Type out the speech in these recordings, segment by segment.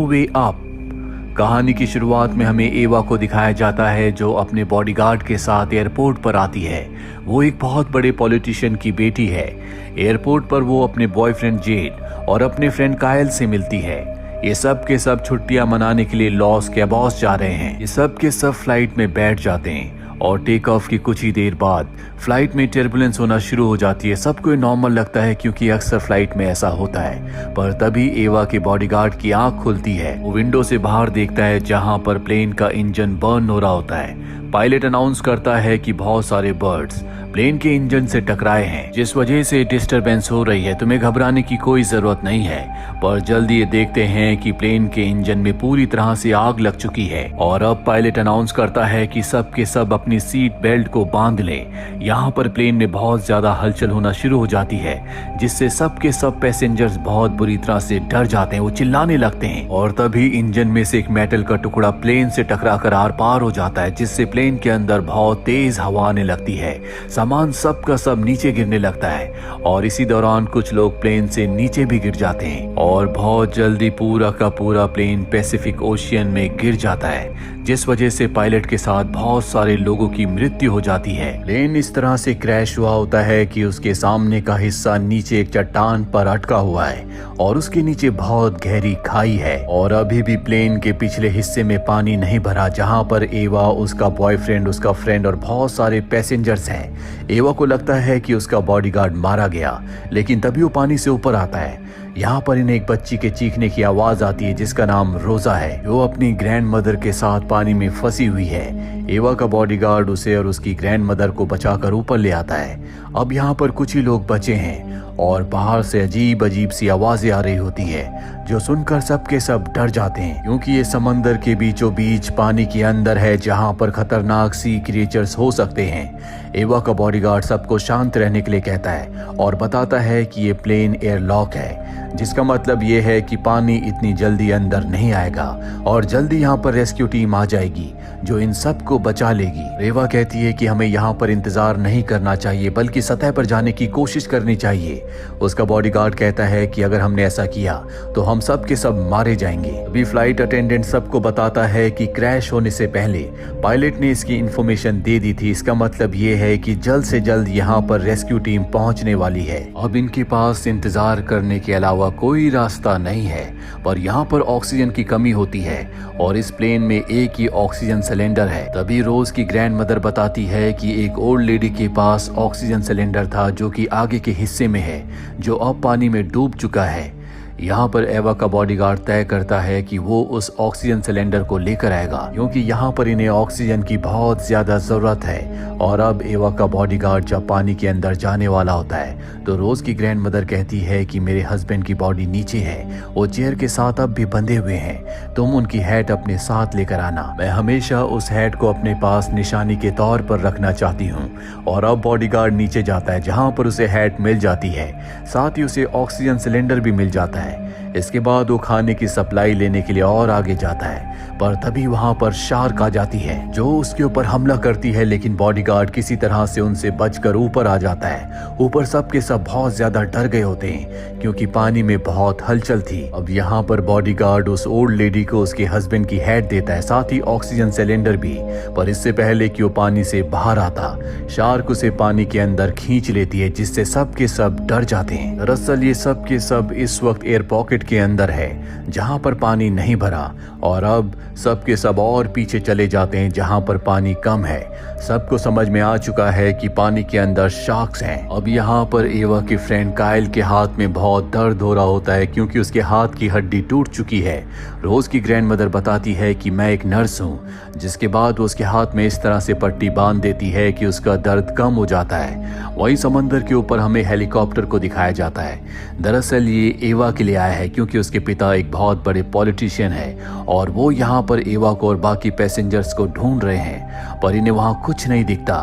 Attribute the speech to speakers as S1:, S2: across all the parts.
S1: Way up. कहानी की शुरुआत में हमें एवा को दिखाया जाता है जो अपने बॉडीगार्ड के साथ एयरपोर्ट पर आती है। वो एक बहुत बड़े पॉलिटिशियन की बेटी है। एयरपोर्ट पर वो अपने बॉयफ्रेंड जेड और अपने फ्रेंड कायल से मिलती है। ये सब के सब छुट्टियां मनाने के लिए लॉस कैबोस जा रहे हैं। ये सब के सब फ्लाइट में बैठ जाते हैं और टेक ऑफ की कुछ ही देर बाद फ्लाइट में टर्बुलेंस होना शुरू हो जाती है। सबको नॉर्मल लगता है क्योंकि अक्सर फ्लाइट में ऐसा होता है। पर तभी एवा के बॉडीगार्ड की आंख खुलती है। वो विंडो से बाहर देखता है जहां पर प्लेन का इंजन बर्न हो रहा होता है। पायलट अनाउंस करता है कि बहुत सारे बर्ड्स प्लेन के इंजन से टकराए हैं जिस वजह से डिस्टरबेंस हो रही है। तुम्हें घबराने की कोई जरूरत नहीं है। पर जल्दी ये देखते हैं कि प्लेन के इंजन में पूरी तरह से आग लग चुकी है और अब पायलट अनाउंस करता है कि सब के सब अपनी सीट बेल्ट को बांध लें। यहाँ पर प्लेन में बहुत ज्यादा हलचल होना शुरू हो जाती है जिससे सब के सब पैसेंजर्स बहुत बुरी तरह से डर जाते हैं। वो चिल्लाने लगते हैं और तभी इंजन में से एक मेटल का टुकड़ा प्लेन से टकरा कर आर पार हो जाता है जिससे प्लेन के अंदर बहुत तेज हवा आने लगती है। सामान सब का सब नीचे गिरने लगता है और इसी दौरान कुछ लोग प्लेन से नीचे भी गिर जाते हैं और बहुत जल्दी पूरा का पूरा प्लेन पैसिफिक ओशियन में गिर जाता है जिस वजह से पायलट के साथ बहुत सारे लोगों की मृत्यु हो जाती है। प्लेन इस तरह से क्रैश हुआ होता है कि उसके सामने का हिस्सा नीचे एक चट्टान पर अटका हुआ है और उसके नीचे बहुत गहरी खाई है और अभी भी प्लेन के पिछले हिस्से में पानी नहीं भरा जहां पर एवा, उसका बॉयफ्रेंड, उसका फ्रेंड और बहुत सारे पैसेंजर्स हैं। एवा को लगता है कि उसका बॉडीगार्ड मारा गया लेकिन तभी वो पानी से ऊपर आता है। यहाँ पर इन्हें एक बच्ची के चीखने की आवाज आती है जिसका नाम रोजा है जो अपनी ग्रैंड मदर के साथ पानी में फंसी हुई है। एवा का बॉडीगार्ड उसे और उसकी ग्रैंड मदर को बचाकर ऊपर ले आता है। अब यहाँ पर कुछ ही लोग बचे हैं और बाहर से अजीब अजीब सी आवाजें आ रही होती है जो सुनकर सब के सब डर जाते हैं क्योंकि ये समंदर के बीचों बीच पानी के अंदर है जहाँ पर खतरनाक सी क्रिएचर्स हो सकते हैं। एवा का बॉडीगार्ड सबको शांत रहने के लिए कहता है और बताता है कि ये प्लेन एयरलॉक है जिसका मतलब ये है कि पानी इतनी जल्दी अंदर नहीं आएगा और जल्दी यहाँ पर रेस्क्यू टीम आ जाएगी जो इन सब को बचा लेगी। एवा कहती है कि हमें यहाँ पर इंतजार नहीं करना चाहिए बल्कि सतह पर जाने की कोशिश करनी चाहिए। उसका बॉडीगार्ड कहता है कि अगर हमने ऐसा किया तो हम सब के सब मारे जाएंगे। अभी फ्लाइट अटेंडेंट सबको बताता है कि क्रैश होने से पहले पायलट ने इसकी इंफॉर्मेशन दे दी थी। इसका मतलब ये है कि जल्द से जल्द यहाँ पर रेस्क्यू टीम पहुंचने वाली है। अब इनके पास इंतजार करने के अलावा कोई रास्ता नहीं है पर यहाँ पर ऑक्सीजन की कमी होती है और इस प्लेन में एक ही ऑक्सीजन सिलेंडर है। तभी रोज की ग्रैंड मदर बताती है कि एक ओल्ड लेडी के पास ऑक्सीजन सिलेंडर था जो कि आगे के हिस्से में है जो अब पानी में डूब चुका है। यहाँ पर एवा का बॉडीगार्ड तय करता है कि वो उस ऑक्सीजन सिलेंडर को लेकर आएगा क्योंकि यहाँ पर इन्हें ऑक्सीजन की बहुत ज्यादा जरूरत है। और अब एवा का बॉडीगार्ड जब पानी के अंदर जाने वाला होता है तो रोज की ग्रैंड मदर कहती है कि मेरे हस्बैंड की बॉडी नीचे है, वो चेयर के साथ अब भी बंधे हुए हैं, तुम उनकी हैट अपने साथ लेकर आना। मैं हमेशा उस हैट को अपने पास निशानी के तौर पर रखना चाहती हूँ। और अब बॉडीगार्ड नीचे जाता है जहाँ पर उसे हैट मिल जाती है, साथ ही उसे ऑक्सीजन सिलेंडर भी मिल जाता है। इसके बाद वो खाने की सप्लाई लेने के लिए और आगे जाता है पर तभी वहां पर शार्क आ जाती है जो उसके ऊपर हमला करती है लेकिन बॉडीगार्ड किसी तरह से उनसे बचकर ऊपर आ जाता है। ऊपर सब के सब बहुत ज्यादा डर गए होते हैं क्योंकि पानी में बहुत हलचल थी। अब यहाँ पर बॉडीगार्ड उस ओल्ड लेडी को उसके हस्बैंड की हैट देता है, साथ ही ऑक्सीजन सिलेंडर भी। पर इससे पहले कि वो पानी से बाहर आता शार्क उसे पानी के अंदर खींच लेती है जिससे सब के सब डर जाते हैं। दरअसल ये सब के सब इस वक्त एयर पॉकेट के अंदर है जहां पर पानी नहीं भरा और अब सब के सब और पीछे चले जाते हैं जहां पर पानी कम है। सबको समझ में आ चुका है कि पानी के अंदर शार्क्स हैं। अब यहाँ पर एवा के फ्रेंड कायल के हाथ में बहुत दर्द हो रहा होता है क्योंकि उसके हाथ की हड्डी टूट चुकी है। रोज की ग्रैंड मदर बताती है कि मैं एक नर्स हूँ, जिसके बाद वो उसके हाथ में इस तरह से पट्टी बांध देती है कि उसका दर्द कम हो जाता है। वही समंदर के ऊपर हमें हेलीकॉप्टर को दिखाया जाता है। दरअसल ये एवा के लिए आया है क्योंकि उसके पिता एक बहुत बड़े पॉलिटिशियन है और वो यहाँ पर एवा को और बाकी पैसेंजर्स को ढूंढ रहे हैं पर इन्हें वहाँ कुछ नहीं दिखता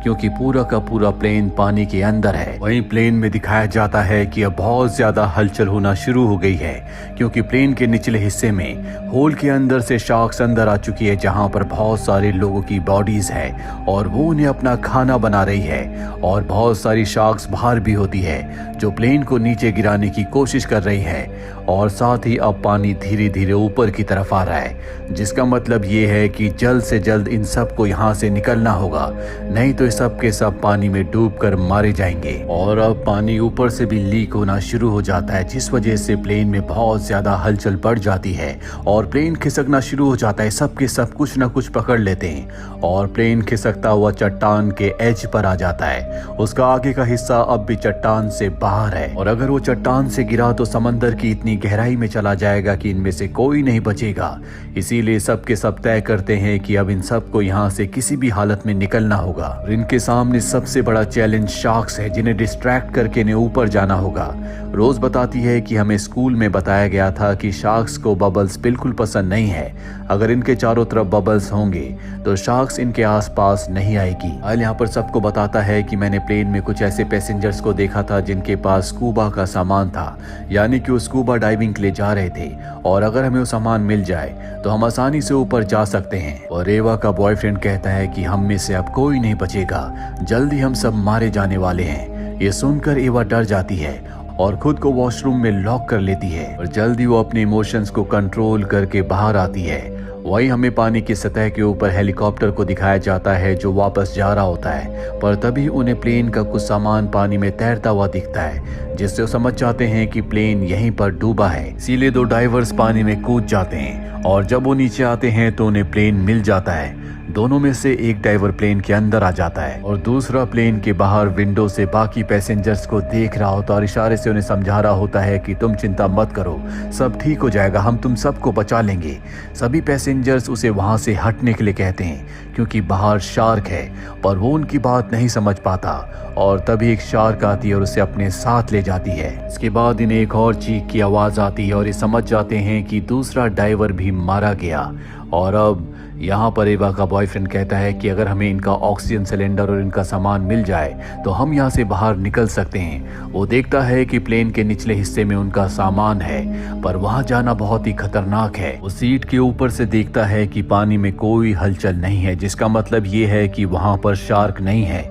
S1: क्योंकि पूरा का पूरा प्लेन पानी के अंदर है। वहीं प्लेन में दिखाया जाता है कि अब बहुत ज्यादा हलचल होना शुरू हो गई है क्योंकि प्लेन के निचले हिस्से में होल के अंदर से शार्क्स अंदर आ चुकी है जहाँ पर बहुत सारे लोगों की बॉडीज है और वो उन्हें अपना खाना बना रही है और बहुत सारी शार्क्स बाहर भी होती है जो प्लेन को नीचे गिराने की कोशिश कर रही है और साथ ही अब पानी धीरे धीरे ऊपर की तरफ आ रहा है, जिसका मतलब ये है कि जल्द से जल्द इन सब को यहाँ से निकलना होगा, नहीं तो सब के सब पानी में डूबकर मारे जाएंगे। और अब पानी ऊपर से भी लीक होना शुरू हो जाता है, जिस वजह से प्लेन में बहुत ज्यादा हलचल बढ़ जाती है और प्लेन खिसकना शुरू हो जाता है। सब के सब कुछ ना कुछ पकड़ लेते हैं और प्लेन खिसकता हुआ चट्टान के एज पर आ जाता है। उसका आगे का हिस्सा अब भी चट्टान से बाहर है और अगर वो चट्टान से गिरा तो समंदर की इतनी गहराई में चला जाएगा कि इनमें से कोई नहीं बचेगा। इसीलिए सब के सब तय करते हैं कि अब इन सब को यहाँ से किसी भी हालत में निकलना होगा। और इनके सामने सबसे बड़ा चैलेंज शार्क्स है, जिन्हें डिस्ट्रैक्ट करके इन्हें ऊपर जाना होगा। रोज बताती है कि हमें स्कूल में बताया गया था कि शार्क्स को बबल्स बिल्कुल पसंद नहीं है। अगर इनके चारों तरफ बबल्स होंगे तो शार्क्स इनके आसपास नहीं आएगी। कायल यहाँ पर सबको बताता है कि मैंने प्लेन में कुछ ऐसे पैसेंजर्स को देखा था जिनके पास स्कूबा का सामान था, यानी कि वो स्कूबा डाइविंग के लिए जा रहे थे और अगर हमें वो सामान मिल जाए तो हम आसानी से ऊपर जा सकते हैं। और एवा का बॉयफ्रेंड कहता है कि हम में से अब कोई नहीं बचेगा, जल्दी हम सब मारे जाने वाले हैं। ये सुनकर एवा डर जाती है और खुद को वॉशरूम में लॉक कर लेती है और जल्दी वो अपने इमोशंस को कंट्रोल करके बाहर आती है। वहीं हमें पानी की सतह के ऊपर हेलीकॉप्टर को दिखाया जाता है जो वापस जा रहा होता है, पर तभी उन्हें प्लेन का कुछ सामान पानी में तैरता हुआ दिखता है, जिससे वो समझ जाते हैं कि प्लेन यहीं पर डूबा है। इसीलिए दो डाइवर्स पानी में कूद जाते हैं और जब वो नीचे आते हैं तो उन्हें प्लेन मिल जाता है। दोनों में से एक डाइवर प्लेन के अंदर आ जाता है और दूसरा प्लेन के बाहर विंडो से बाकी पैसेंजर्स को देख रहा होता है और इशारे से उन्हें समझा रहा होता है कि तुम चिंता मत करो, सब ठीक हो जाएगा, हम तुम सबको बचा लेंगे। सभी पैसेंजर्स उसे वहां से हटने के लिए कहते हैं क्योंकि बाहर शार्क है, पर वो उनकी बात नहीं समझ पाता और तभी एक शार्क आती है और उसे अपने साथ ले जाती है। इसके बाद इन्हें एक और चीख की आवाज आती है और ये समझ जाते हैं कि दूसरा डाइवर भी मारा गया। और अब यहाँ पर एवा का बॉयफ्रेंड कहता है कि अगर हमें इनका ऑक्सीजन सिलेंडर और इनका सामान मिल जाए तो हम यहाँ से बाहर निकल सकते हैं। वो देखता है कि प्लेन के निचले हिस्से में उनका सामान है, पर वहाँ जाना बहुत ही खतरनाक है। वो सीट के ऊपर से देखता है कि पानी में कोई हलचल नहीं है, जिसका मतलब ये है कि वहाँ पर शार्क नहीं है।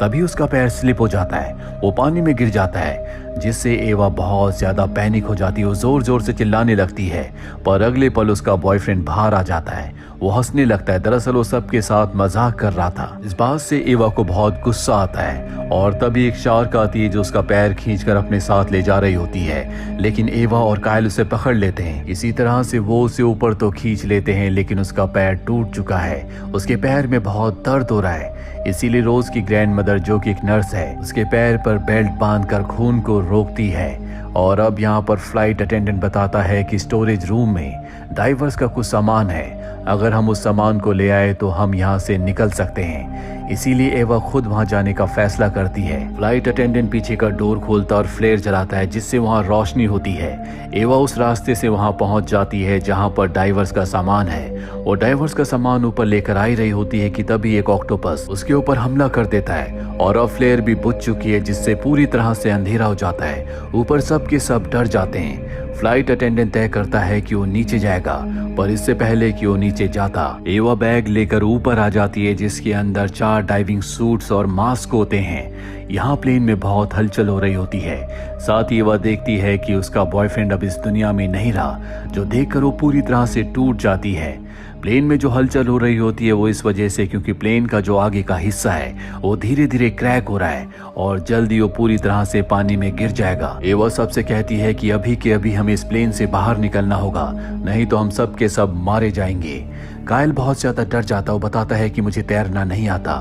S1: तभी उसका पैर स्लिप हो जाता है, वो पानी में गिर जाता है, जिससे एवा बहुत ज्यादा पैनिक हो जाती है। वो जोर जोर से चिल्लाने लगती है, पर अगले पल उसका बॉयफ्रेंड बाहर आ जाता है। वो हंसने लगता है, दरअसल वो सबके साथ मजाक कर रहा था। इस बात से एवा को बहुत गुस्सा आता है और तभी एक शार्क आती है जो उसका पैर खींचकर अपने साथ ले जा रही होती है, लेकिन एवा और कायल उसे पकड़ लेते हैं। इसी तरह से वो उसे ऊपर तो खींच लेते हैं, लेकिन उसका पैर टूट चुका है, उसके पैर में बहुत दर्द हो रहा है। इसीलिए रोज की ग्रैंड मदर जो कि एक नर्स है, उसके पैर पर बेल्ट बांधकर खून को रोकती है। और अब यहाँ पर फ्लाइट अटेंडेंट बताता है कि स्टोरेज रूम में डाइवर्स का कुछ सामान है, अगर हम उस सामान को ले आए तो हम यहाँ से निकल सकते हैं। इसीलिए एवा खुद वहां जाने का फैसला करती है। फ्लाइट अटेंडेंट पीछे का डोर खोलता और फ्लेयर जलाता है, जिससे वहां रोशनी होती है। एवा उस रास्ते से वहां पहुंच जाती है जहां पर डाइवर्स का सामान है। वो डाइवर्स का सामान ऊपर लेकर आ रही होती है कि तभी एक ऑक्टोपस उसके ऊपर हमला कर देता है और अब फ्लेयर भी बुझ चुकी है, जिससे पूरी तरह से अंधेरा हो जाता है। ऊपर सब के सब डर जाते हैं। फ्लाइट अटेंडेंट तय करता है कि वो नीचे जाएगा, पर इससे पहले कि वो नीचे जाता, एवा बैग लेकर ऊपर आ जाती है जिसके अंदर 4 डाइविंग सूट्स और मास्क होते हैं। यहाँ प्लेन में बहुत हलचल हो रही होती है। साथ ही एवा देखती है कि उसका बॉयफ्रेंड अब इस दुनिया में नहीं रहा, जो देखकर वो पूरी तरह से टूट जाती है। प्लेन में जो हलचल हो रही होती है वो इस वजह से क्योंकि प्लेन का जो आगे का हिस्सा है वो धीरे धीरे क्रैक हो रहा है और जल्दी वो पूरी तरह से पानी में गिर जाएगा। एवा सबसे कहती है कि अभी के अभी हमें इस प्लेन से बाहर निकलना होगा, नहीं तो हम सब के सब मारे जाएंगे। कायल बहुत ज्यादा डर जाता, वो बताता है कि मुझे तैरना नहीं आता।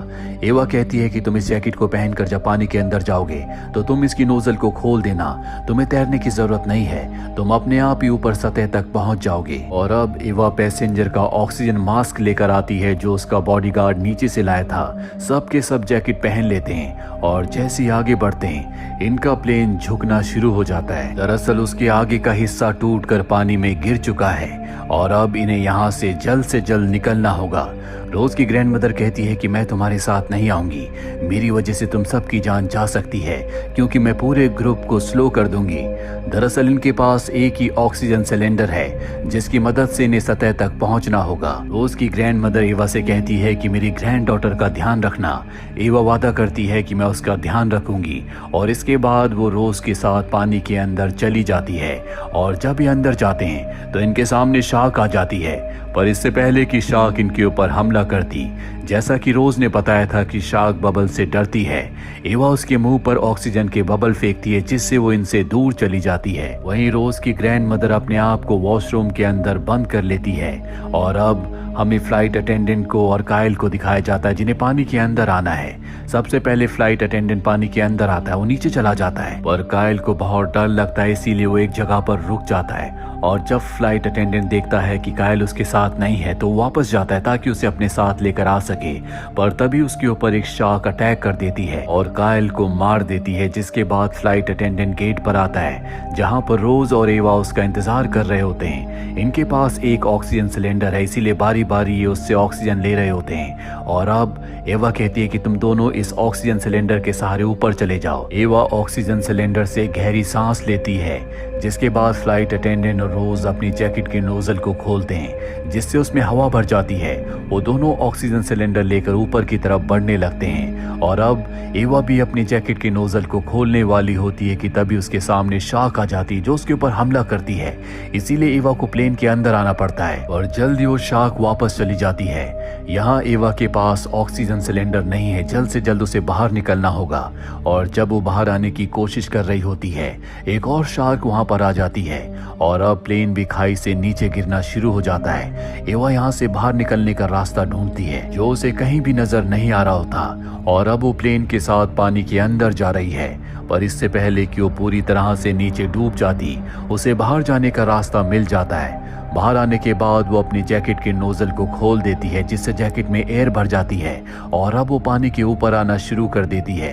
S1: एवा कहती है कि तुम इस जैकेट को पहनकर जब पानी के अंदर जाओगे तो तुम इसकी नोजल को खोल देना, तुम्हें तैरने की जरूरत नहीं है, तुम अपने आप ही ऊपर सतह तक पहुंच जाओगे। और अब एवा पैसेंजर का ऑक्सीजन मास्क लेकर आती है जो उसका बॉडीगार्ड नीचे से लाया था। सबके सब जैकेट पहन लेते हैं और जैसे ही आगे बढ़ते हैं इनका प्लेन झुकना शुरू हो जाता है। दरअसल उसके आगे का हिस्सा टूटकर पानी में गिर चुका है और अब इन्हें यहाँ से जल्द निकलना होगा। रोज की ग्रैंडमदर कहती है कि मैं तुम्हारे साथ नहीं आऊंगी, मेरी वजह से तुम सबकी जान जा सकती है क्योंकि मैं पूरे ग्रुप को स्लो कर दूंगी। दरअसल इनके पास एक ही ऑक्सीजन सिलेंडर है जिसकी मदद से इन्हें सतह तक पहुंचना होगा। रोज की ग्रैंडमदर एवा से कहती है कि मेरी ग्रैंड डॉटर का ध्यान रखना। एवा वादा करती है कि मैं उसका ध्यान रखूंगी और इसके बाद वो रोज के साथ पानी के अंदर चली जाती है। और जब ये अंदर जाते हैं तो इनके सामने शार्क आ जाती है, पर इससे पहले कि शार्क इनके ऊपर हमला करती, जैसा कि रोज ने बताया था कि शार्क बबल से डरती है, एवा उसके मुंह पर ऑक्सीजन के बबल फेंकती है जिससे वो इनसे दूर चली जाती है। वहीं रोज की ग्रैंडमदर अपने आप को वॉशरूम के अंदर बंद कर लेती है और अब हमें फ्लाइट अटेंडेंट को और कायल को दिखाया जाता है जिन्हें पानी के अंदर आना है। सबसे पहले फ्लाइट अटेंडेंट पानी के अंदर आता है, वो नीचे चला जाता है, पर कायल को बहुत डर लगता है इसीलिए वो एक जगह पर रुक जाता है। और जब फ्लाइट अटेंडेंट देखता है कि कायल उसके साथ नहीं है तो वापस जाता है ताकि उसे अपने साथ लेकर आ सके, पर तभी उसके ऊपर एक शार्क अटैक कर देती है और कायल को मार देती है। जिसके बाद फ्लाइट अटेंडेंट गेट पर आता है जहां पर रोज और एवा उसका इंतजार कर रहे होते हैं। इनके पास एक ऑक्सीजन सिलेंडर है इसीलिए बारी बारी ये उससे ऑक्सीजन ले रहे होते हैं। और अब एवा कहती है कि तुम दोनों इस ऑक्सीजन सिलेंडर के सहारे ऊपर चले जाओ। एवा ऑक्सीजन सिलेंडर से गहरी सांस लेती है, जिसके बाद फ्लाइट अटेंडेंट और रोज अपनी जैकेट के नोजल को खोलते हैं जिससे उसमें हवा भर जाती है। वो दोनों ऑक्सीजन सिलेंडर लेकर ऊपर की तरफ बढ़ने लगते हैं और अब एवा भी अपनी जैकेट के नोजल को खोलने वाली होती है कि तभी उसके सामने शार्क आ जाती है जो उसके ऊपर हमला करती है। इसीलिए एवा को प्लेन के अंदर आना पड़ता है और जल्दी वो शार्क वापस चली जाती है। यहाँ एवा के पास ऑक्सीजन सिलेंडर नहीं है, जल्द से जल्द उसे बाहर निकलना होगा। और जब वो बाहर आने की कोशिश कर रही होती है एक और शार्क वहां पर आ जाती है और अब प्लेन भी खाई से नीचे गिरना शुरू हो जाता है। एवा यहाँ से बाहर निकलने का रास्ता ढूंढती है जो उसे कहीं भी नजर नहीं आ रहा होता और अब वो प्लेन के साथ पानी के अंदर जा रही है, पर इससे पहले कि वो पूरी तरह से नीचे डूब जाती उसे बाहर जाने का रास्ता मिल जाता है। बाहर आने के बाद वो अपनी जैकेट के नोजल को खोल देती है जिससे जैकेट में एयर भर जाती है और अब वो पानी के ऊपर आना शुरू कर देती है।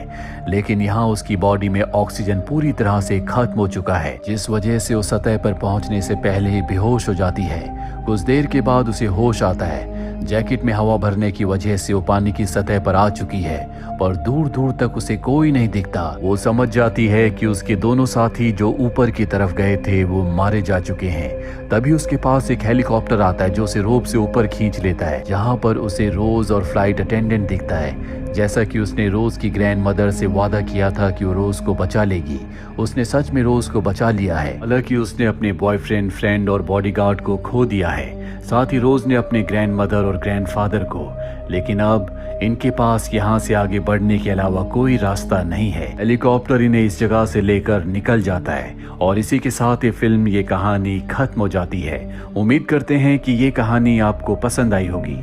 S1: लेकिन यहाँ उसकी बॉडी में ऑक्सीजन पूरी तरह से खत्म हो चुका है जिस वजह से वो सतह पर पहुंचने से पहले ही बेहोश हो जाती है। कुछ देर के बाद उसे होश आता है। जैकेट में हवा भरने की वजह से वो पानी की सतह पर आ चुकी है, पर दूर दूर तक उसे कोई नहीं दिखता। वो समझ जाती है कि उसके दोनों साथी जो ऊपर की तरफ गए थे वो मारे जा चुके हैं। तभी उसके पास एक हेलीकॉप्टर आता है जो उसे रोप से ऊपर खींच लेता है, जहां पर उसे रोज और फ्लाइट अटेंडेंट दिखता है। जैसा कि उसने रोज की ग्रैंड मदर से वादा किया था कि वो रोज को बचा लेगी, उसने सच में रोज को बचा लिया है। हालांकि उसने अपने बॉयफ्रेंड, फ्रेंड और बॉडीगार्ड को खो दिया है, साथ ही रोज ने अपने ग्रैंड मदर और ग्रैंडफादर को। लेकिन अब इनके पास यहाँ से आगे बढ़ने के अलावा कोई रास्ता नहीं है। हेलीकॉप्टर इन्हें इस जगह से लेकर निकल जाता है और इसी के साथ ये फिल्म, ये कहानी खत्म हो जाती है। उम्मीद करते हैं कि ये कहानी आपको पसंद आई होगी।